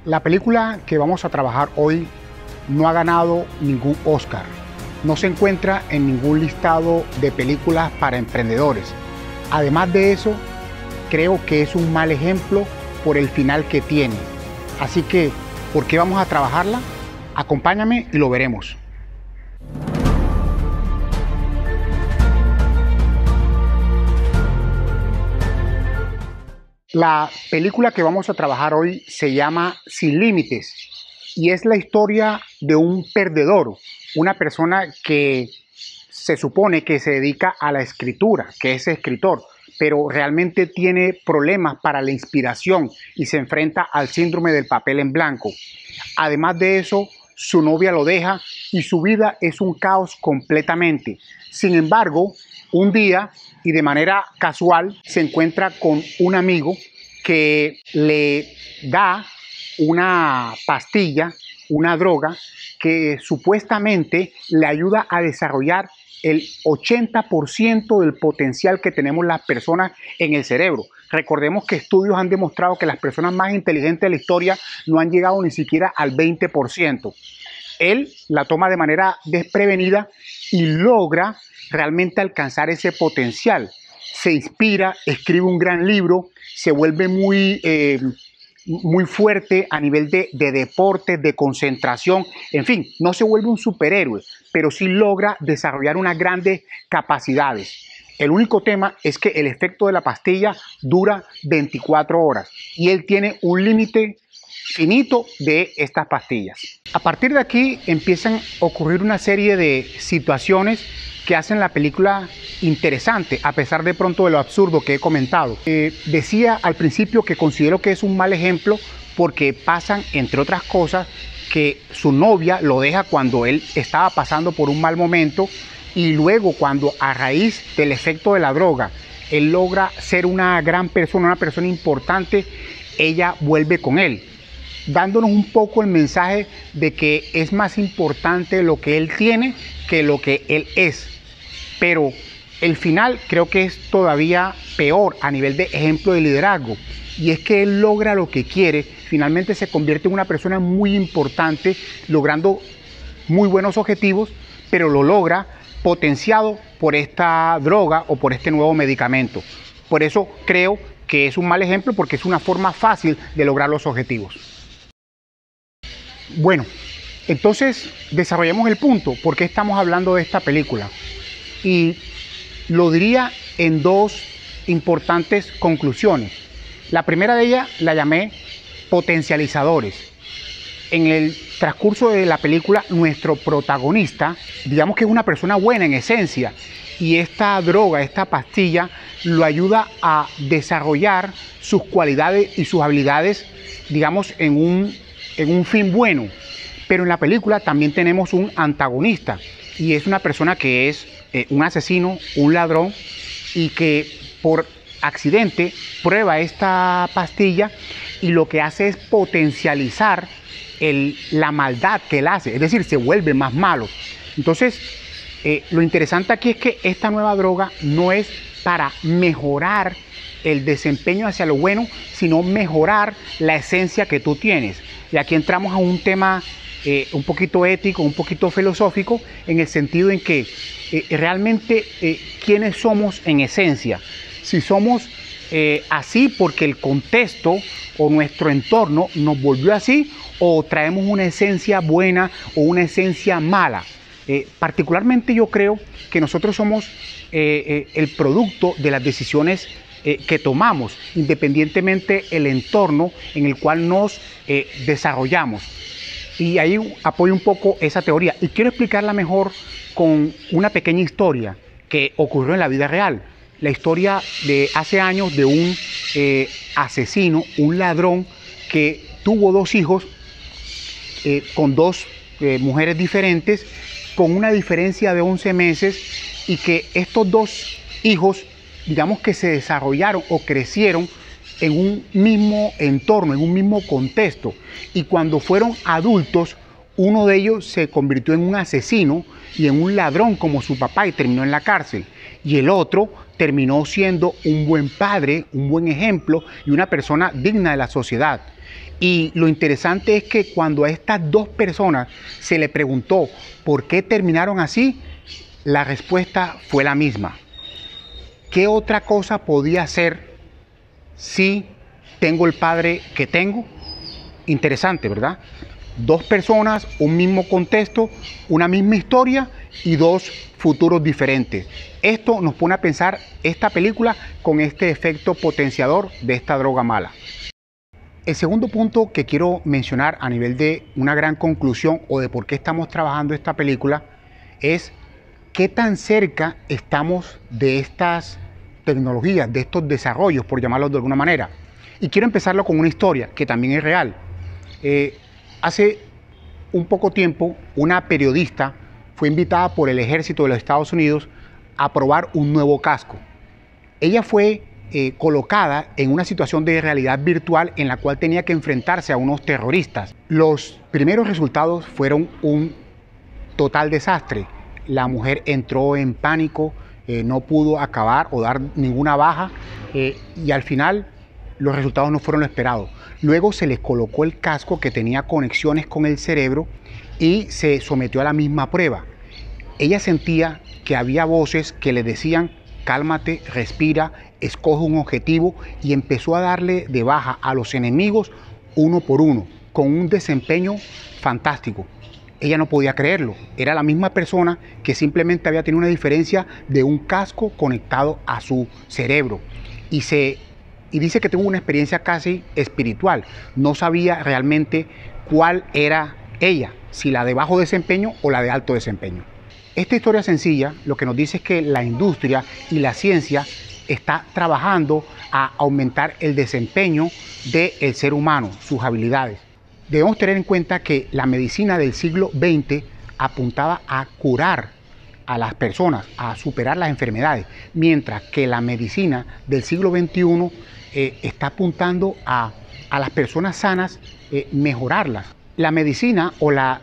La película que vamos a trabajar hoy no ha ganado ningún Oscar. No se encuentra en ningún listado de películas para emprendedores. Además de eso, creo que es un mal ejemplo por el final que tiene. Así que, ¿por qué vamos a trabajarla? Acompáñame y lo veremos. La película que vamos a trabajar hoy se llama Sin Límites y es la historia de un perdedor, una persona que se supone que se dedica a la escritura, que es escritor, pero realmente tiene problemas para la inspiración y se enfrenta al síndrome del papel en blanco. Además de eso, su novia lo deja y su vida es un caos completamente. Sin embargo, un día y de manera casual se encuentra con un amigo que le da una pastilla, una droga que supuestamente le ayuda a desarrollar el 80% del potencial que tenemos las personas en el cerebro. Recordemos que estudios han demostrado que las personas más inteligentes de la historia no han llegado ni siquiera al 20%. Él la toma de manera desprevenida y logra realmente alcanzar ese potencial. Se inspira, escribe un gran libro, se vuelve muy fuerte a nivel de deporte, de concentración, en fin, no se vuelve un superhéroe, pero sí logra desarrollar unas grandes capacidades. El único tema es que el efecto de la pastilla dura 24 horas y él tiene un límite finito de estas pastillas. A partir de aquí empiezan a ocurrir una serie de situaciones que hacen la película interesante, a pesar de pronto de lo absurdo que he comentado. Decía al principio que considero que es un mal ejemplo porque pasan, entre otras cosas, que su novia lo deja cuando él estaba pasando por un mal momento y luego cuando a raíz del efecto de la droga él logra ser una gran persona, una persona importante, ella vuelve con él, dándonos un poco el mensaje de que es más importante lo que él tiene que lo que él es. Pero el final creo que es todavía peor a nivel de ejemplo de liderazgo, y es que él logra lo que quiere, finalmente se convierte en una persona muy importante, logrando muy buenos objetivos, pero lo logra potenciado por esta droga o por este nuevo medicamento. Por eso creo que es un mal ejemplo, porque es una forma fácil de lograr los objetivos. Bueno, entonces desarrollemos el punto, ¿por qué estamos hablando de esta película? Y lo diría en dos importantes conclusiones. La primera de ellas la llamé potencializadores. En el transcurso de la película, nuestro protagonista, digamos que es una persona buena en esencia, y esta droga, esta pastilla, lo ayuda a desarrollar sus cualidades y sus habilidades, digamos, en un fin bueno. Pero en la película también tenemos un antagonista, y es una persona que es un asesino, un ladrón, y que por accidente prueba esta pastilla y lo que hace es potencializar la maldad que él hace, es decir, se vuelve más malo. Entonces, lo interesante aquí es que esta nueva droga no es para mejorar el desempeño hacia lo bueno, sino mejorar la esencia que tú tienes. Y aquí entramos a un tema un poquito ético, un poquito filosófico, en el sentido en que realmente quiénes somos en esencia. Si somos así porque el contexto o nuestro entorno nos volvió así, o traemos una esencia buena o una esencia mala. Particularmente yo creo que nosotros somos el producto de las decisiones que tomamos, independientemente el entorno en el cual nos desarrollamos. Y ahí apoyo un poco esa teoría y quiero explicarla mejor con una pequeña historia que ocurrió en la vida real. La historia de hace años de un asesino, un ladrón que tuvo dos hijos con dos mujeres diferentes, con una diferencia de 11 meses, y que estos dos hijos, digamos que se desarrollaron o crecieron en un mismo entorno, en un mismo contexto, y cuando fueron adultos, uno de ellos se convirtió en un asesino y en un ladrón como su papá y terminó en la cárcel, y el otro terminó siendo un buen padre, un buen ejemplo y una persona digna de la sociedad. Y lo interesante es que cuando a estas dos personas se le preguntó por qué terminaron así, la respuesta fue la misma. ¿Qué otra cosa podía hacer si tengo el padre que tengo? Interesante, ¿verdad? Dos personas, un mismo contexto, una misma historia y dos futuros diferentes. Esto nos pone a pensar esta película con este efecto potenciador de esta droga mala. El segundo punto que quiero mencionar a nivel de una gran conclusión o de por qué estamos trabajando esta película es qué tan cerca estamos de estas tecnologías, de estos desarrollos, por llamarlos de alguna manera. Y quiero empezarlo con una historia que también es real. Hace un poco tiempo, una periodista fue invitada por el ejército de los Estados Unidos a probar un nuevo casco. Ella fue colocada en una situación de realidad virtual en la cual tenía que enfrentarse a unos terroristas. Los primeros resultados fueron un total desastre. La mujer entró en pánico, no pudo acabar o dar ninguna baja y al final los resultados no fueron lo esperado. Luego se les colocó el casco que tenía conexiones con el cerebro y se sometió a la misma prueba. Ella sentía que había voces que le decían: cálmate, respira, escoge un objetivo, y empezó a darle de baja a los enemigos uno por uno, con un desempeño fantástico. Ella no podía creerlo, era la misma persona que simplemente había tenido una diferencia de un casco conectado a su cerebro. Y dice que tuvo una experiencia casi espiritual, no sabía realmente cuál era ella, si la de bajo desempeño o la de alto desempeño. Esta historia sencilla lo que nos dice es que la industria y la ciencia está trabajando a aumentar el desempeño del ser humano, sus habilidades. Debemos tener en cuenta que la medicina del siglo XX apuntaba a curar a las personas, a superar las enfermedades, mientras que la medicina del siglo XXI está apuntando a las personas sanas, mejorarlas. La medicina o las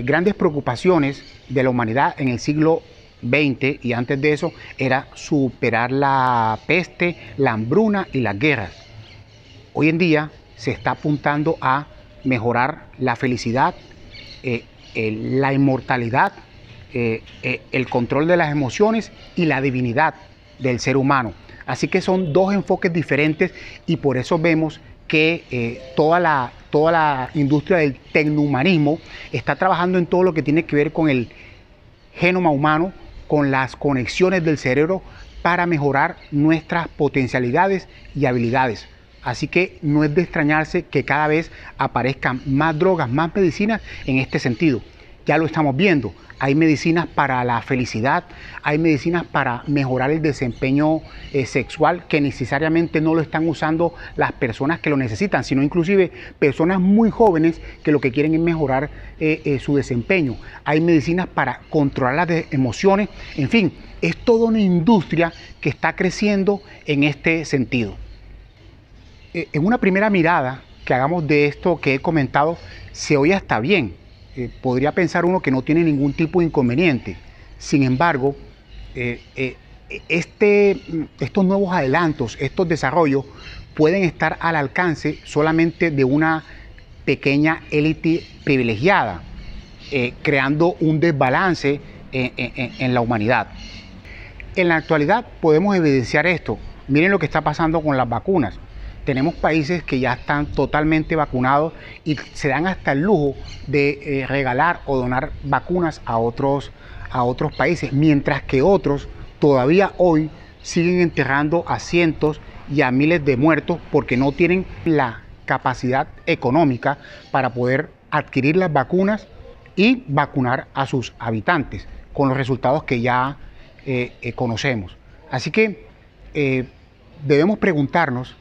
grandes preocupaciones de la humanidad en el siglo XX y antes de eso era superar la peste, la hambruna y las guerras. Hoy en día se está apuntando a mejorar la felicidad, la inmortalidad, el control de las emociones y la divinidad del ser humano. Así que son dos enfoques diferentes y por eso vemos que toda la industria del tecnohumanismo está trabajando en todo lo que tiene que ver con el genoma humano, con las conexiones del cerebro para mejorar nuestras potencialidades y habilidades. Así que no es de extrañarse que cada vez aparezcan más drogas, más medicinas en este sentido. Ya lo estamos viendo. Hay medicinas para la felicidad, hay medicinas para mejorar el desempeño sexual, que necesariamente no lo están usando las personas que lo necesitan, sino inclusive personas muy jóvenes que lo que quieren es mejorar su desempeño. Hay medicinas para controlar las emociones. En fin, es toda una industria que está creciendo en este sentido. En una primera mirada que hagamos de esto que he comentado, se oye hasta bien. Podría pensar uno que no tiene ningún tipo de inconveniente. Sin embargo, estos nuevos adelantos, estos desarrollos pueden estar al alcance solamente de una pequeña élite privilegiada, creando un desbalance en la humanidad. En la actualidad podemos evidenciar esto. Miren lo que está pasando con las vacunas. Tenemos países que ya están totalmente vacunados y se dan hasta el lujo de regalar o donar vacunas a otros países, mientras que otros todavía hoy siguen enterrando a cientos y a miles de muertos porque no tienen la capacidad económica para poder adquirir las vacunas y vacunar a sus habitantes, con los resultados que ya conocemos. Así que debemos preguntarnos.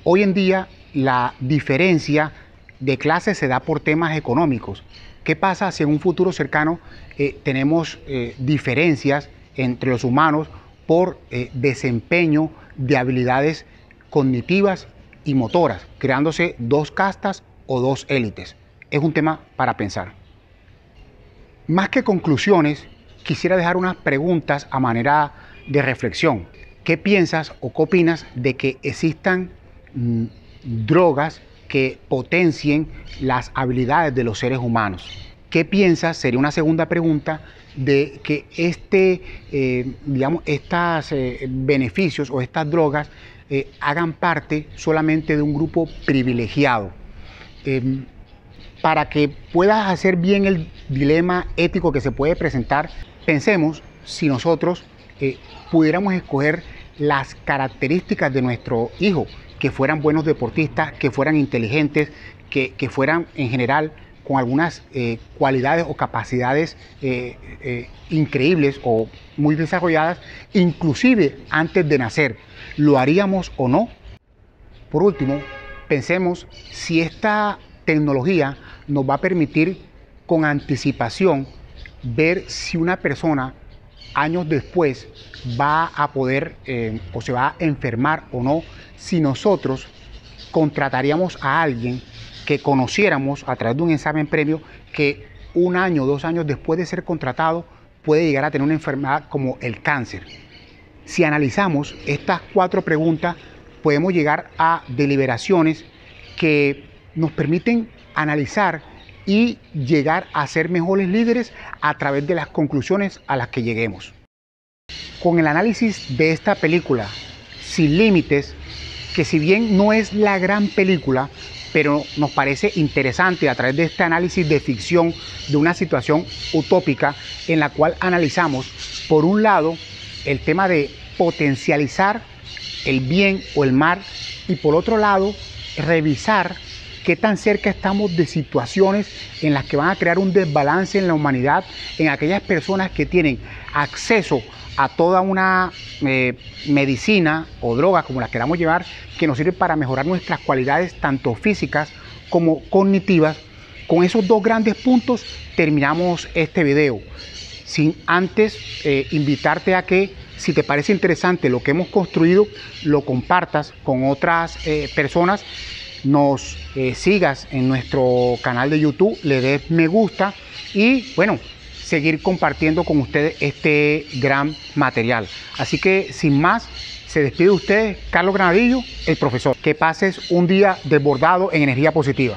Hoy en día la diferencia de clases se da por temas económicos. ¿Qué pasa si en un futuro cercano tenemos diferencias entre los humanos por desempeño de habilidades cognitivas y motoras, creándose dos castas o dos élites? Es un tema para pensar. Más que conclusiones, quisiera dejar unas preguntas a manera de reflexión. ¿Qué piensas o qué opinas de que existan drogas que que potencien las habilidades de los seres humanos. ¿Qué piensas? Sería una segunda pregunta, de que estos beneficios o estas drogas hagan parte solamente de un grupo privilegiado. Para que puedas hacer bien el dilema ético que se puede presentar, pensemos si nosotros pudiéramos escoger las características de nuestro hijo, que fueran buenos deportistas, que fueran inteligentes, que fueran en general con algunas cualidades o capacidades increíbles o muy desarrolladas, inclusive antes de nacer. ¿Lo haríamos o no? Por último, pensemos si esta tecnología nos va a permitir con anticipación ver si una persona años después va a poder o se va a enfermar o no, si nosotros contrataríamos a alguien que conociéramos a través de un examen previo, que 1 año, 2 años después de ser contratado puede llegar a tener una enfermedad como el cáncer. Si analizamos estas 4 preguntas, podemos llegar a deliberaciones que nos permiten analizar y llegar a ser mejores líderes a través de las conclusiones a las que lleguemos. Con el análisis de esta película, Sin Límites, que si bien no es la gran película, pero nos parece interesante a través de este análisis de ficción de una situación utópica en la cual analizamos, por un lado, el tema de potencializar el bien o el mal, y por otro lado, revisar qué tan cerca estamos de situaciones en las que van a crear un desbalance en la humanidad, en aquellas personas que tienen acceso a toda una medicina o droga, como la queramos llevar, que nos sirve para mejorar nuestras cualidades tanto físicas como cognitivas. Con esos 2 grandes puntos terminamos este video, sin antes invitarte a que, si te parece interesante lo que hemos construido, lo compartas con otras personas, nos sigas en nuestro canal de YouTube, le des me gusta y bueno, seguir compartiendo con ustedes este gran material. Así que sin más, se despide de ustedes Carlos Granadillo, el profesor. Que pases un día desbordado en energía positiva.